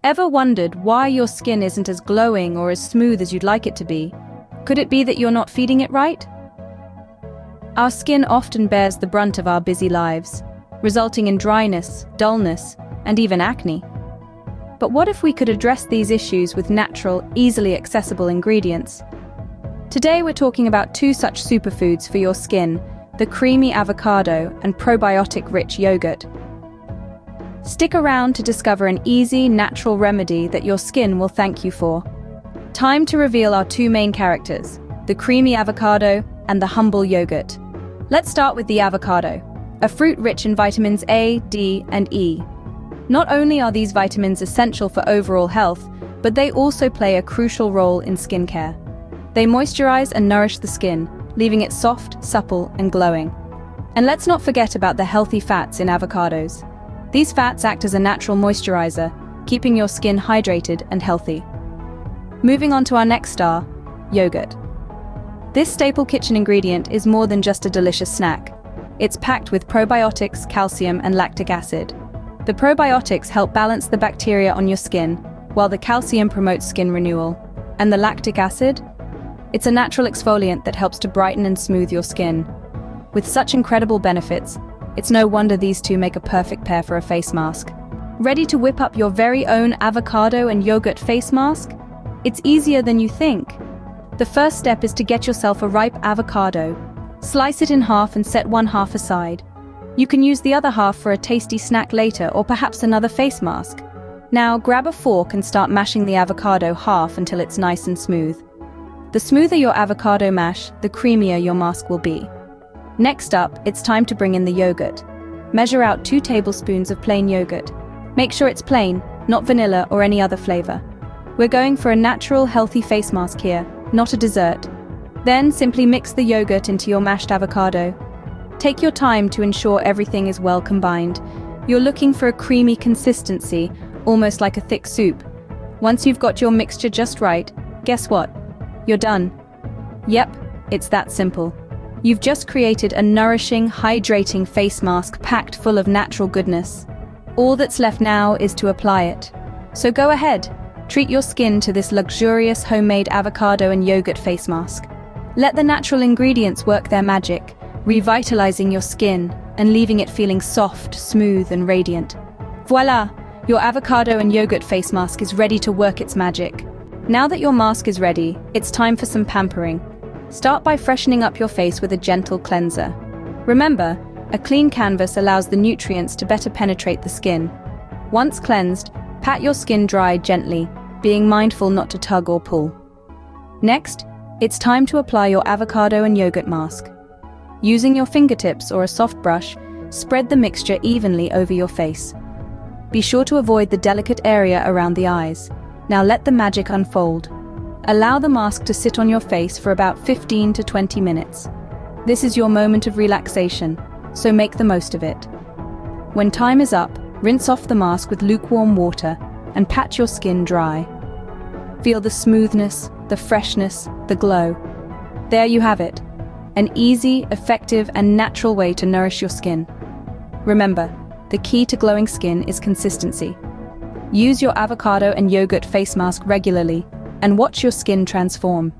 Ever wondered why your skin isn't as glowing or as smooth as you'd like it to be? Could it be that you're not feeding it right? Our skin often bears the brunt of our busy lives, resulting in dryness, dullness, and even acne. But what if we could address these issues with natural, easily accessible ingredients? Today we're talking about two such superfoods for your skin, the creamy avocado and probiotic-rich yogurt. Stick around to discover an easy, natural remedy that your skin will thank you for. Time to reveal our two main characters, the creamy avocado and the humble yogurt. Let's start with the avocado, a fruit rich in vitamins A, D, and E. Not only are these vitamins essential for overall health, but they also play a crucial role in skincare. They moisturize and nourish the skin, leaving it soft, supple, and glowing. And let's not forget about the healthy fats in avocados. These fats act as a natural moisturizer, keeping your skin hydrated and healthy. Moving on to our next star, yogurt. This staple kitchen ingredient is more than just a delicious snack. It's packed with probiotics, calcium, and lactic acid. The probiotics help balance the bacteria on your skin, while the calcium promotes skin renewal. And the lactic acid? It's a natural exfoliant that helps to brighten and smooth your skin. With such incredible benefits, it's no wonder these two make a perfect pair for a face mask. Ready to whip up your very own avocado and yogurt face mask? It's easier than you think. The first step is to get yourself a ripe avocado. Slice it in half and set one half aside. You can use the other half for a tasty snack later or perhaps another face mask. Now grab a fork and start mashing the avocado half until it's nice and smooth. The smoother your avocado mash, the creamier your mask will be. Next up, it's time to bring in the yogurt. Measure out 2 tablespoons of plain yogurt. Make sure it's plain, not vanilla or any other flavor. We're going for a natural, healthy face mask here, not a dessert. Then simply mix the yogurt into your mashed avocado. Take your time to ensure everything is well combined. You're looking for a creamy consistency, almost like a thick soup. Once you've got your mixture just right, guess what? You're done. Yep, it's that simple. You've just created a nourishing, hydrating face mask packed full of natural goodness. All that's left now is to apply it. So go ahead, treat your skin to this luxurious homemade avocado and yogurt face mask. Let the natural ingredients work their magic, revitalizing your skin and leaving it feeling soft, smooth, and radiant. Voila! Your avocado and yogurt face mask is ready to work its magic. Now that your mask is ready, it's time for some pampering. Start by freshening up your face with a gentle cleanser. Remember, a clean canvas allows the nutrients to better penetrate the skin. Once cleansed, pat your skin dry gently, being mindful not to tug or pull. Next, it's time to apply your avocado and yogurt mask. Using your fingertips or a soft brush, spread the mixture evenly over your face. Be sure to avoid the delicate area around the eyes. Now let the magic unfold. Allow the mask to sit on your face for about 15 to 20 minutes. This is your moment of relaxation, so make the most of it. When time is up, rinse off the mask with lukewarm water and pat your skin dry. Feel the smoothness, the freshness, the glow. There you have it. An easy, effective, and natural way to nourish your skin. Remember, the key to glowing skin is consistency. Use your avocado and yogurt face mask regularly and watch your skin transform.